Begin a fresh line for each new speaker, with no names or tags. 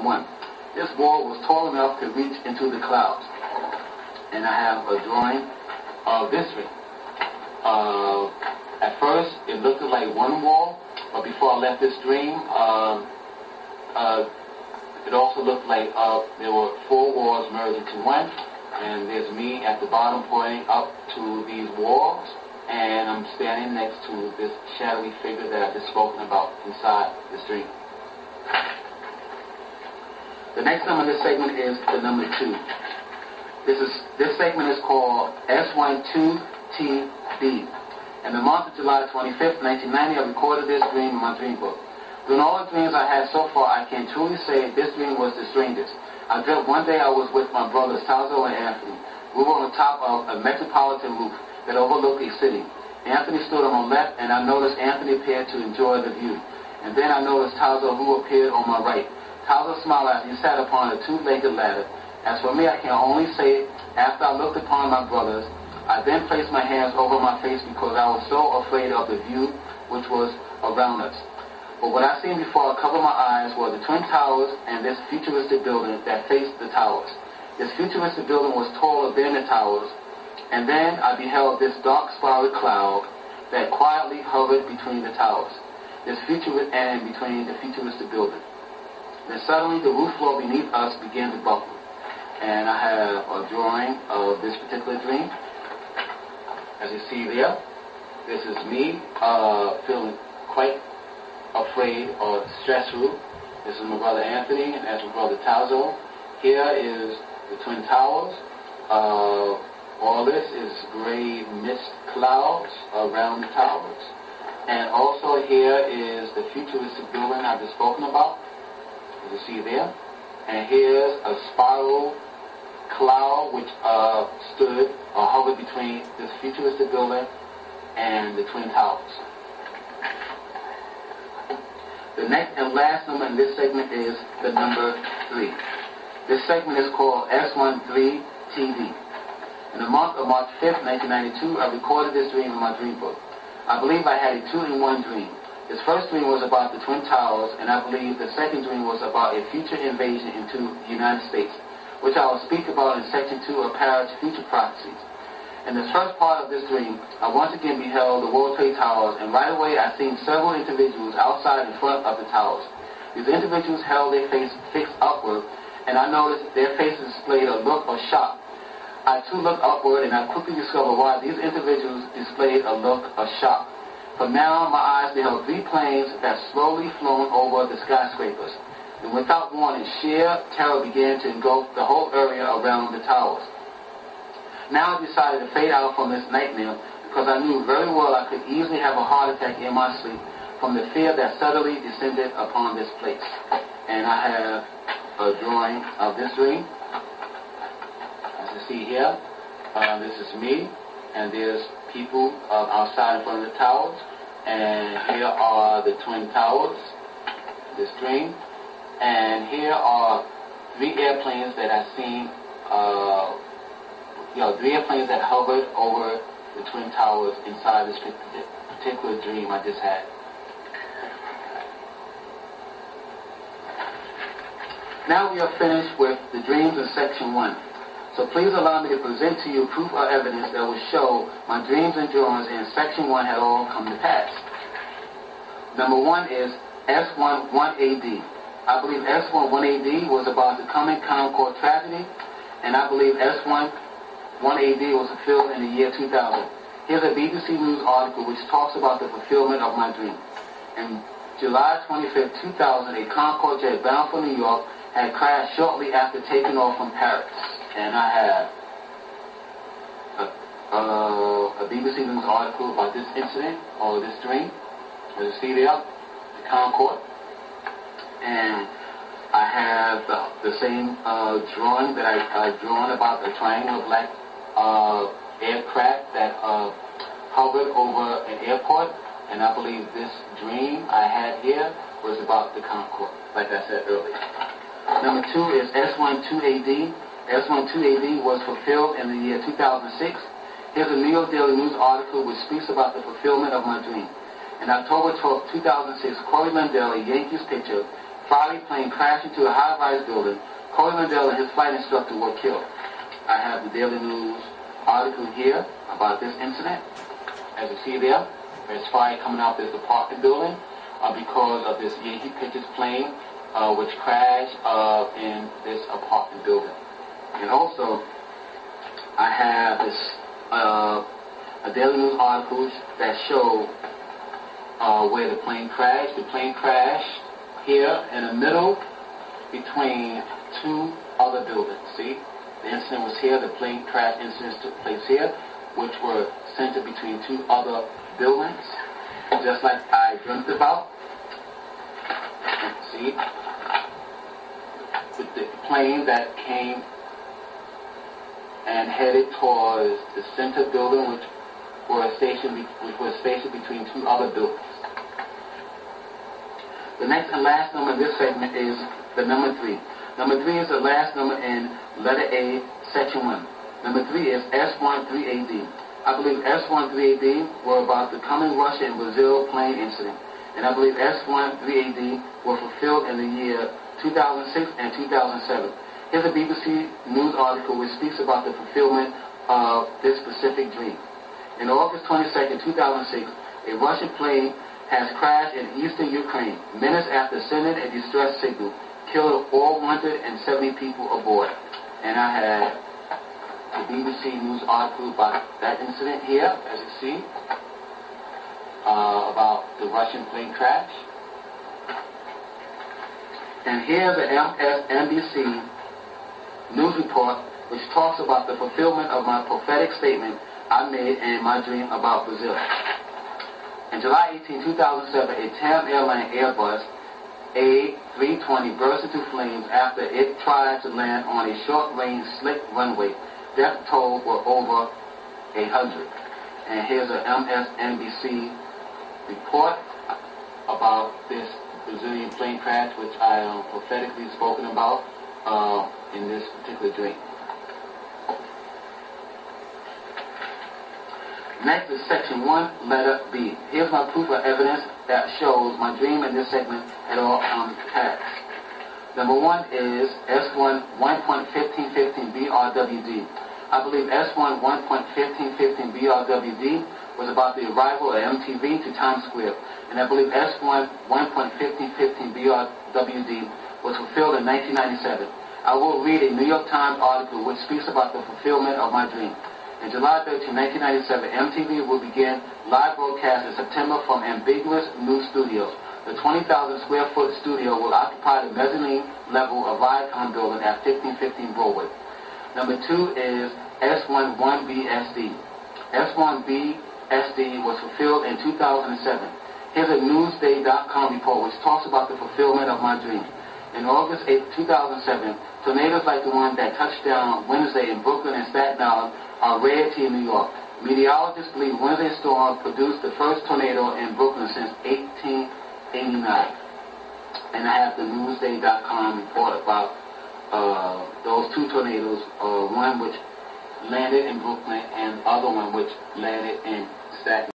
1. This wall was tall enough to reach into the clouds. And I have a drawing of this ring. At first, it looked like one wall, but before I left this dream, it also looked like there were 4 walls merged into one, and there's me at the bottom pointing up to these walls, and I'm standing next to this shadowy figure that I've just spoken about inside this dream. The next number in this segment is the number 2. This segment is called S12TB. In the month of July 25th, 1990, I recorded this dream in my dream book. During all the dreams I had so far, I can truly say this dream was the strangest. I dreamt one day I was with my brothers Tazo and Anthony. We were on the top of a metropolitan roof that overlooked a city. Anthony stood on my left, and I noticed Anthony appeared to enjoy the view. And then I noticed Tazo, who appeared on my right. Tazo smiled as he sat upon a 2-legged ladder. As for me, I can only say, after I looked upon my brothers, I then placed my hands over my face because I was so afraid of the view which was around us. But what I seen before I covered my eyes were the Twin Towers and this futuristic building that faced the towers. This futuristic building was taller than the towers, and then I beheld this dark spiral cloud that quietly hovered between the towers, and between the futuristic building. Then suddenly the roof floor beneath us began to buckle. And I have a drawing of this particular dream. As you see there, this is me feeling quite afraid or stressful. This is my brother Anthony, and that's my brother Tazo. Here is the Twin Towers. All this is gray mist clouds around the towers. And also here is the futuristic building I've just spoken about, as you see there. And here's a spiral cloud which stood or hovered between this futuristic building and the Twin Towers. The next and last number in this segment is the number 3. This segment is called S13TV. In the month of March 5th, 1992, I recorded this dream in my dream book. I believe I had a 2-in-1 dream. This first dream was about the Twin Towers, and I believe the second dream was about a future invasion into the United States, which I will speak about in Section 2 of Parrish Future Prophecies. In the first part of this dream, I once again beheld the World Trade Towers, and right away I seen several individuals outside in front of the towers. These individuals held their face fixed upward, and I noticed their faces displayed a look of shock. I too looked upward, and I quickly discovered why these individuals displayed a look of shock. For now, my eyes beheld 3 planes that slowly flown over the skyscrapers. And without warning, sheer terror began to engulf the whole area around the towers. Now I decided to fade out from this nightmare because I knew very well I could easily have a heart attack in my sleep from the fear that suddenly descended upon this place. And I have a drawing of this dream. As you see here, this is me, and there's people outside in front of the towers. And here are the Twin Towers, this dream. And here are 3 airplanes that I've seen, 3 airplanes that hovered over the Twin Towers inside this particular dream I just had. Now we are finished with the dreams in Section 1. So please allow me to present to you proof or evidence that will show my dreams and drawings in Section 1 had all come to pass. Number 1 is S11AD. I believe S11AD was about the coming Concord tragedy, and I believe S11AD was fulfilled in the year 2000. Here's a BBC News article which talks about the fulfillment of my dream. In July 25th, 2000, a Concord jet bound for New York had crashed shortly after taking off from Parrish. And I have a BBC News article about this incident, or this dream. As you see there, the Concord. And I have the same drawing that I drawn about the triangular black aircraft that hovered over an airport. And I believe this dream I had here was about the Concord, like I said earlier. Number 2 is S12AD. S12AD was fulfilled in the year 2006. Here's a New York Daily News article which speaks about the fulfillment of my dream. In October 12, 2006, Corey Lindell, a Yankees pitcher, Friday plane crashed into a high-rise building. Cody Mandela and his flight instructor were killed. I have the Daily News article here about this incident. As you see there, there's fire coming out this apartment building because of this Yankee Pictures plane which crashed in this apartment building. And also, I have this a Daily News article that show where the plane crashed. The plane crashed here in the middle between two other buildings. See, the incident was here. The plane crash incidents took place here, which were centered between two other buildings, just like I dreamt about. See, with the plane that came and headed towards the center building, which was stationed between two other buildings. The next and last number in this segment is the number 3. Number 3 is the last number in letter A, section 1. Number 3 is S13AD. I believe S13AD were about the coming Russia and Brazil plane incident. And I believe S13AD were fulfilled in the year 2006 and 2007. Here's a BBC News article which speaks about the fulfillment of this specific dream. In August 22nd, 2006, a Russian plane has crashed in eastern Ukraine, minutes after sending a distress signal, killing all 170 people aboard. And I have the BBC News article about that incident here, as you see, about the Russian plane crash. And here's the MSNBC News report which talks about the fulfillment of my prophetic statement I made in my dream about Brazil. In July 18, 2007, a TAM airline Airbus A320 burst into flames after it tried to land on a short-range slick runway. Death toll were over 100. And here's an MSNBC report about this Brazilian plane crash, which I prophetically spoken about in this particular dream. Next is section 1, letter B. Here's my proof of evidence that shows my dream in this segment had all come to pass. Number 1 is S1 1.1515 BRWD. I believe S1 1.1515 BRWD was about the arrival of MTV to Times Square. And I believe S1 1.1515 BRWD was fulfilled in 1997. I will read a New York Times article which speaks about the fulfillment of my dream. In July 13, 1997, MTV will begin live broadcast in September from Ambiguous News Studios. The 20,000 square foot studio will occupy the mezzanine level of Viacom building at 1515 Broadway. Number 2 is S11BSD. S1BSD was fulfilled in 2007. Here's a Newsday.com report which talks about the fulfillment of my dream. In August 8, 2007, tornadoes like the one that touched down Wednesday in Brooklyn and Staten Island are rarity in New York. Meteorologists believe Wednesday's storm produced the first tornado in Brooklyn since 1889. And I have the Newsday.com report about those two tornadoes, one which landed in Brooklyn and the other one which landed in Staten Island.